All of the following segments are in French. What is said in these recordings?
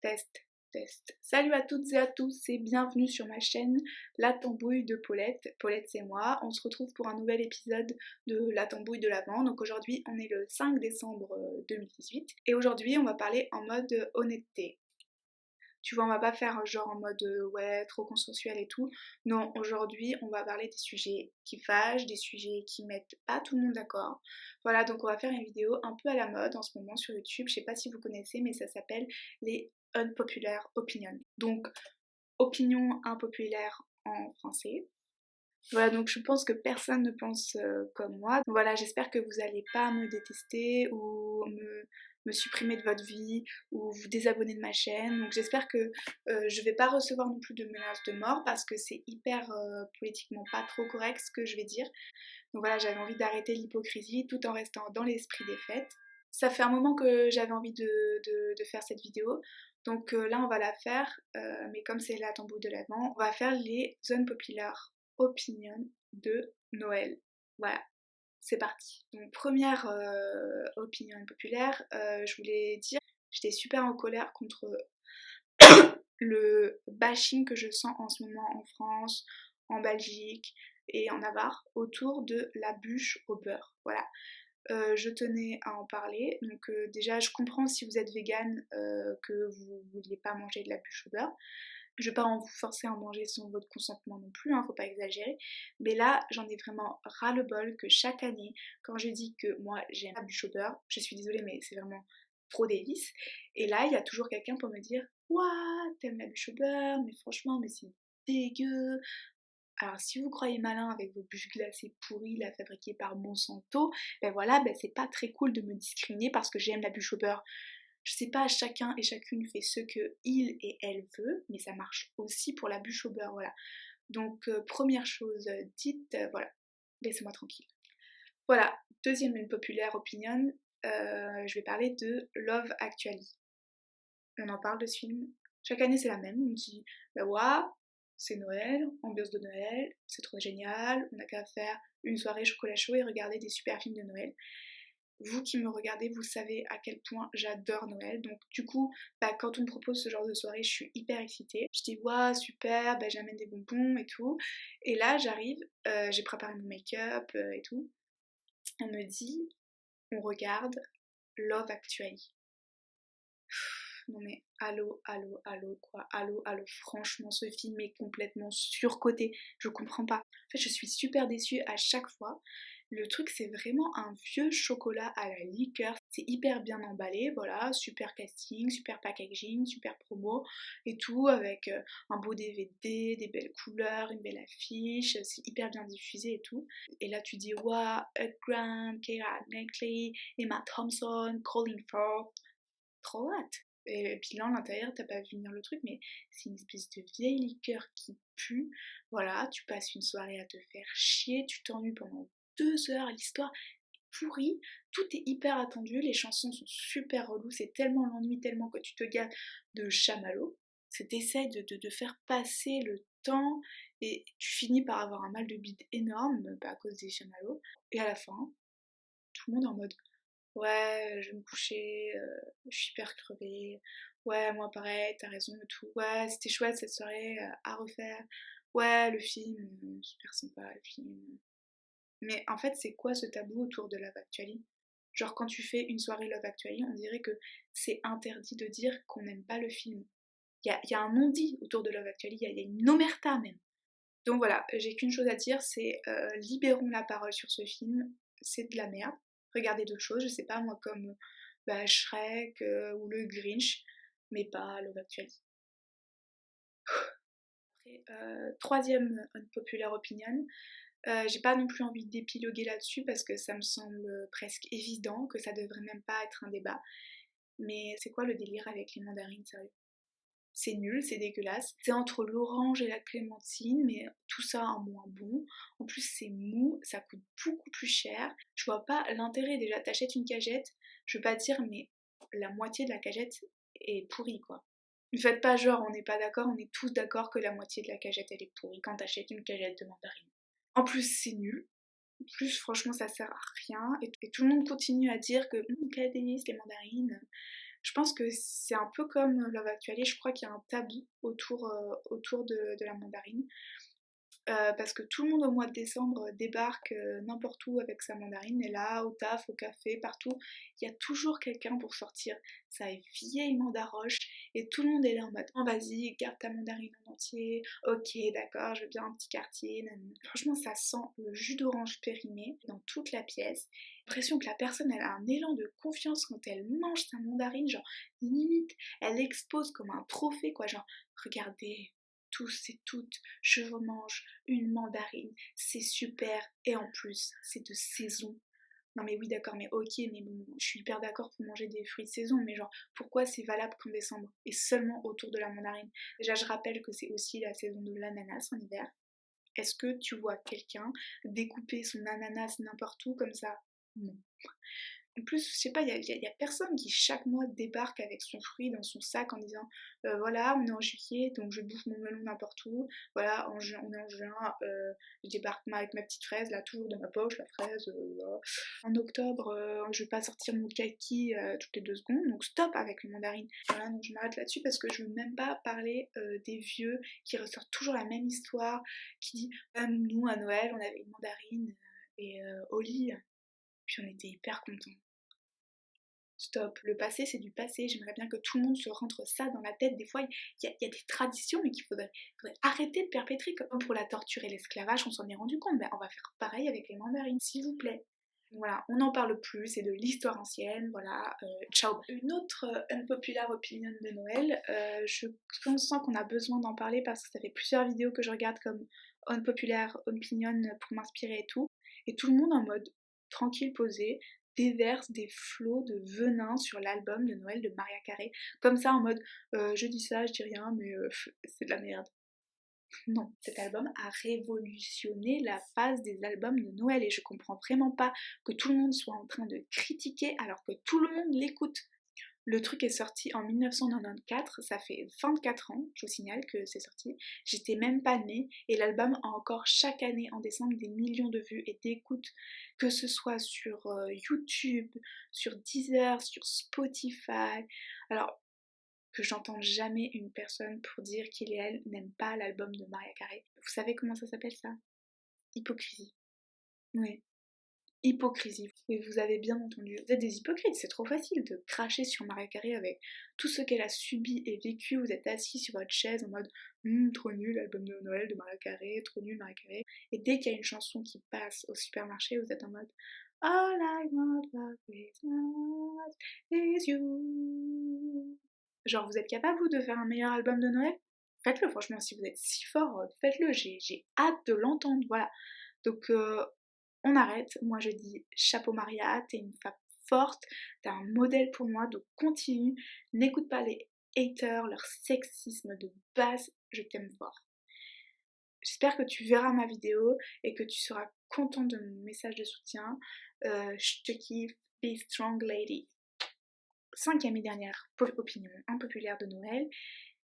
Test, test. Salut à toutes et à tous et bienvenue sur ma chaîne La Tambouille de Paulette. Paulette c'est moi, on se retrouve pour un nouvel épisode de La Tambouille de l'Avent. Donc aujourd'hui on est le 5 décembre 2018 et aujourd'hui on va parler en mode honnêteté. Tu vois, on va pas faire genre en mode ouais, trop consensuel et tout. Non, aujourd'hui, on va parler des sujets qui fâchent, des sujets qui mettent pas tout le monde d'accord. Voilà, donc on va faire une vidéo un peu à la mode en ce moment sur YouTube. Je sais pas si vous connaissez, mais ça s'appelle les unpopular opinions. Donc, opinion impopulaire en français. Voilà, donc je pense que personne ne pense comme moi. Donc voilà, j'espère que vous n'allez pas me détester ou me supprimer de votre vie ou vous désabonner de ma chaîne. Donc j'espère que je vais pas recevoir non plus de menaces de mort parce que c'est hyper politiquement pas trop correct ce que je vais dire. Donc voilà, j'avais envie d'arrêter l'hypocrisie tout en restant dans l'esprit des fêtes. Ça fait un moment que j'avais envie de faire cette vidéo. Donc là on va la faire, mais comme c'est la tambouille de l'Avent, on va faire les unpopular opinion de Noël. Voilà, c'est parti. Donc première opinion populaire, je voulais dire, j'étais super en colère contre le bashing que je sens en ce moment en France, en Belgique et en Navarre autour de la bûche au beurre. Voilà. Je tenais à en parler. Donc déjà, je comprends si vous êtes vegan que vous vouliez pas manger de la bûche au beurre. Je vais pas vous forcer à en manger sans votre consentement non plus, hein, faut pas exagérer. Mais là, j'en ai vraiment ras-le-bol que chaque année, quand je dis que moi j'aime la bûche au beurre, je suis désolée mais c'est vraiment trop délice. Et là, il y a toujours quelqu'un pour me dire ouah, t'aimes la bûche au beurre, mais franchement, mais c'est dégueu. Alors si vous croyez malin avec vos bûches glacées pourries, là fabriquées par Monsanto, ben voilà, ben c'est pas très cool de me discriminer parce que j'aime la bûche au beurre. Je sais pas, chacun et chacune fait ce que il et elle veut, mais ça marche aussi pour la bûche au beurre, voilà. Donc première chose dite, voilà, laissez-moi tranquille. Voilà, deuxième une populaire opinion, je vais parler de Love Actually. On en parle de ce film. Chaque année c'est la même, on me dit, bah ouais, c'est Noël, ambiance de Noël, c'est trop génial, on n'a qu'à faire une soirée chocolat chaud et regarder des super films de Noël. Vous qui me regardez, vous savez à quel point j'adore Noël. Donc du coup, bah, quand on me propose ce genre de soirée, je suis hyper excitée. Je dis waouh super, bah, j'amène des bonbons et tout. Et là j'arrive, j'ai préparé mon make-up et tout. On me dit, on regarde Love Actually. Non mais allô, allô, allô, quoi, allô, allô, franchement ce film est complètement surcoté, je comprends pas. En fait je suis super déçue à chaque fois. Le truc c'est vraiment un vieux chocolat à la liqueur, c'est hyper bien emballé, voilà, super casting, super packaging, super promo et tout avec un beau DVD, des belles couleurs, une belle affiche, c'est hyper bien diffusé et tout. Et là tu dis waouh, Hugh Grant, Keira Knightley, Emma Thompson, Colin Firth, trop hâte. Et puis là, à l'intérieur, t'as pas vu venir le truc, mais c'est une espèce de vieille liqueur qui pue. Voilà, tu passes une soirée à te faire chier, tu t'ennuies pendant 2 heures, l'histoire est pourrie, tout est hyper attendu, les chansons sont super reloues, c'est tellement l'ennui, tellement que tu te gardes de chamallow. T'essaies de faire passer le temps et tu finis par avoir un mal de bide énorme à cause des chamallows. Et à la fin, tout le monde est en mode ouais, je vais me coucher, je suis hyper crevée. Ouais, moi pareil, t'as raison et tout. Ouais, c'était chouette cette soirée à refaire. Ouais, le film, super sympa le film. Mais en fait, c'est quoi ce tabou autour de Love Actually? Genre, quand tu fais une soirée Love Actually, on dirait que c'est interdit de dire qu'on n'aime pas le film. Il y a un non-dit autour de Love Actually, il y a une omerta même. Donc voilà, j'ai qu'une chose à dire, c'est libérons la parole sur ce film, c'est de la merde. Regardez d'autres choses, je sais pas moi, comme bah, Shrek ou le Grinch, mais pas Love Actually. Après, troisième unpopular opinion, j'ai pas non plus envie d'épiloguer là-dessus parce que ça me semble presque évident que ça devrait même pas être un débat. Mais c'est quoi le délire avec les mandarines, sérieux? C'est nul, c'est dégueulasse. C'est entre l'orange et la clémentine, mais tout ça en moins bon. En plus, c'est mou, ça coûte beaucoup plus cher. Je vois pas l'intérêt déjà. T'achètes une cagette, je veux pas dire, mais la moitié de la cagette est pourrie quoi. Ne faites pas genre, on n'est pas d'accord, on est tous d'accord que la moitié de la cagette elle est pourrie quand t'achètes une cagette de mandarine. En plus, c'est nul. En plus, franchement, ça sert à rien. Et tout le monde continue à dire que quel délice les mandarines. Je pense que c'est un peu comme Love Actually, je crois qu'il y a un tabou autour de la mandarine. Parce que tout le monde au mois de décembre débarque n'importe où avec sa mandarine, et là, au taf, au café, partout, il y a toujours quelqu'un pour sortir sa vieille mandaroche, et tout le monde est là en mode oh, vas-y, garde ta mandarine en entier, ok, d'accord, je veux bien un petit quartier. Nanana. Franchement, ça sent le jus d'orange périmé dans toute la pièce. J'ai l'impression que la personne, elle a un élan de confiance quand elle mange sa mandarine, genre limite, elle expose comme un trophée, quoi, genre regardez tous et toutes, je mange une mandarine, c'est super, et en plus, c'est de saison. Non mais oui d'accord, mais ok, mais bon, je suis hyper d'accord pour manger des fruits de saison, mais genre, pourquoi c'est valable qu'en décembre, et seulement autour de la mandarine? Déjà, je rappelle que c'est aussi la saison de l'ananas en hiver. Est-ce que tu vois quelqu'un découper son ananas n'importe où comme ça? Non. En plus, je sais pas, il y a personne qui chaque mois débarque avec son fruit dans son sac en disant voilà, on est en juillet, donc je bouffe mon melon n'importe où. Voilà, on est en juin, je débarque avec ma petite fraise, là, toujours dans ma poche, la fraise. Voilà. En octobre, je vais pas sortir mon kaki toutes les 2 secondes, donc stop avec les mandarines. Voilà, donc je m'arrête là-dessus parce que je veux même pas parler des vieux qui ressortent toujours la même histoire, qui dit nous, à Noël, on avait une mandarine et au lit. Puis on était hyper contents. Stop, le passé c'est du passé, j'aimerais bien que tout le monde se rentre ça dans la tête. Des fois, il y a des traditions, mais faudrait arrêter de perpétrer, comme pour la torture et l'esclavage, on s'en est rendu compte. Ben, on va faire pareil avec les mandarines, s'il vous plaît. Voilà, on n'en parle plus, c'est de l'histoire ancienne, voilà, ciao. Une autre unpopular opinion de Noël, je sens qu'on a besoin d'en parler parce que ça fait plusieurs vidéos que je regarde comme unpopular opinion pour m'inspirer et tout, et tout le monde en mode tranquille, posé, déverse des flots de venin sur l'album de Noël de Maria Carey, comme ça en mode je dis ça, je dis rien, mais c'est de la merde. Non, cet album a révolutionné la phase des albums de Noël, et je comprends vraiment pas que tout le monde soit en train de critiquer alors que tout le monde l'écoute. Le truc est sorti en 1994, ça fait 24 ans, je vous signale que c'est sorti. J'étais même pas née, et l'album a encore chaque année en décembre des millions de vues et d'écoutes, que ce soit sur YouTube, sur Deezer, sur Spotify. Alors que j'entende jamais une personne pour dire qu'il et elle n'aiment pas l'album de Maria Carey. Vous savez comment ça s'appelle ça? Hypocrisie. Oui. Hypocrisie. Et vous avez bien entendu. Vous êtes des hypocrites, c'est trop facile de cracher sur Maria Carey avec tout ce qu'elle a subi et vécu. Vous êtes assis sur votre chaise en mode trop nul, l'album de Noël de Maria Carey, trop nul Maria Carey. Et dès qu'il y a une chanson qui passe au supermarché, vous êtes en mode All I want for Christmas is you. Genre, vous êtes capable, vous, de faire un meilleur album de Noël? Faites-le, franchement, si vous êtes si fort, faites-le, j'ai hâte de l'entendre, voilà. Donc, on arrête. Moi, je dis chapeau Maria, t'es une femme forte, t'es un modèle pour moi, donc continue. N'écoute pas les haters, leur sexisme de base, je t'aime fort. J'espère que tu verras ma vidéo et que tu seras content de mon message de soutien. Je te kiffe, be strong lady. 5e et dernière opinion impopulaire de Noël.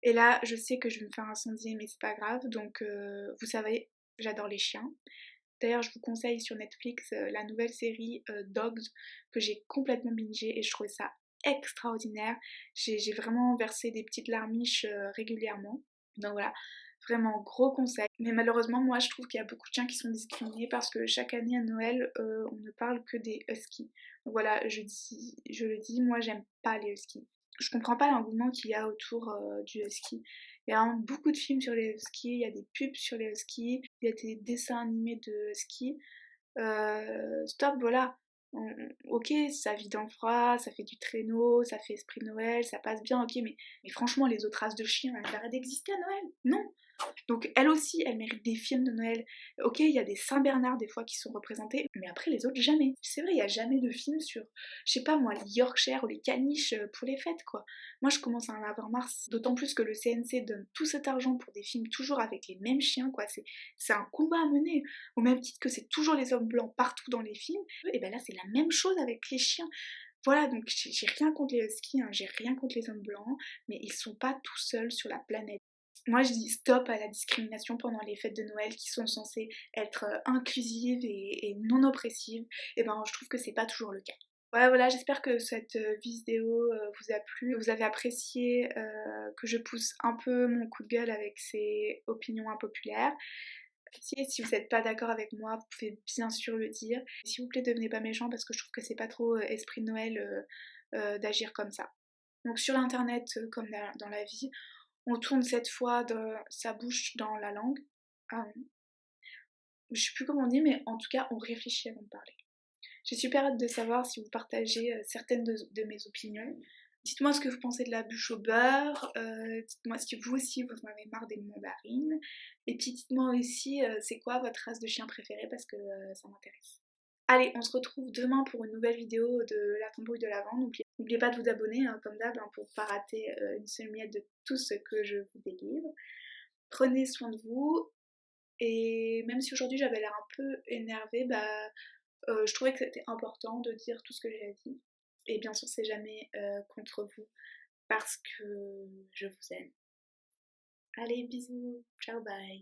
Et là, je sais que je vais me faire incendier, mais c'est pas grave. Donc, vous savez, j'adore les chiens. D'ailleurs, je vous conseille sur Netflix la nouvelle série Dogs, que j'ai complètement bingé et je trouvais ça extraordinaire. J'ai vraiment versé des petites larmiches régulièrement. Donc voilà, vraiment gros conseil. Mais malheureusement, moi je trouve qu'il y a beaucoup de chiens qui sont discriminés parce que chaque année à Noël, on ne parle que des huskies. Donc voilà, je le dis, moi j'aime pas les huskies. Je comprends pas l'engouement qu'il y a autour du husky. Il y a beaucoup de films sur les huskies, il y a des pubs sur les huskies, il y a des dessins animés de huskies. Stop, voilà. Ok, ça vit dans le froid, ça fait du traîneau, ça fait esprit Noël, ça passe bien, ok, mais franchement, les autres races de chiens, elles arrêtent d'exister à Noël? Non! Donc elle aussi, elle mérite des films de Noël. Ok, il y a des Saint-Bernard des fois qui sont représentés, mais après les autres, jamais. C'est vrai, il n'y a jamais de film sur, je sais pas moi, les Yorkshire ou les caniches pour les fêtes, quoi. Moi, je commence à en avoir marre, d'autant plus que le CNC donne tout cet argent pour des films toujours avec les mêmes chiens, quoi. C'est un combat à mener. Au même titre que c'est toujours les hommes blancs partout dans les films, et ben là, c'est la même chose avec les chiens. Voilà, donc j'ai rien contre les huskies, hein, j'ai rien contre les hommes blancs, mais ils sont pas tout seuls sur la planète. Moi, je dis stop à la discrimination pendant les fêtes de Noël qui sont censées être inclusives et non oppressives. Et ben, je trouve que c'est pas toujours le cas. Ouais, voilà, j'espère que cette vidéo vous a plu, vous avez apprécié que je pousse un peu mon coup de gueule avec ces opinions impopulaires. Si vous n'êtes pas d'accord avec moi, vous pouvez bien sûr le dire. S'il vous plaît, devenez pas méchant parce que je trouve que c'est pas trop esprit de Noël d'agir comme ça. Donc sur internet, comme dans la vie, on tourne cette fois de sa bouche dans la langue. Je sais plus comment on dit, mais en tout cas, on réfléchit avant de parler. J'ai super hâte de savoir si vous partagez certaines de mes opinions. Dites-moi ce que vous pensez de la bûche au beurre, dites-moi si vous aussi vous en avez marre des mandarines, et puis dites-moi aussi c'est quoi votre race de chien préférée parce que ça m'intéresse. Allez, on se retrouve demain pour une nouvelle vidéo de la tambouille de l'Avent. N'oubliez pas de vous abonner hein, comme d'hab hein, pour ne pas rater une seule miette de tout ce que je vous délivre. Prenez soin de vous, et même si aujourd'hui j'avais l'air un peu énervée, je trouvais que c'était important de dire tout ce que j'ai dit. Et bien sûr, c'est jamais contre vous parce que je vous aime. Allez, bisous, ciao, bye.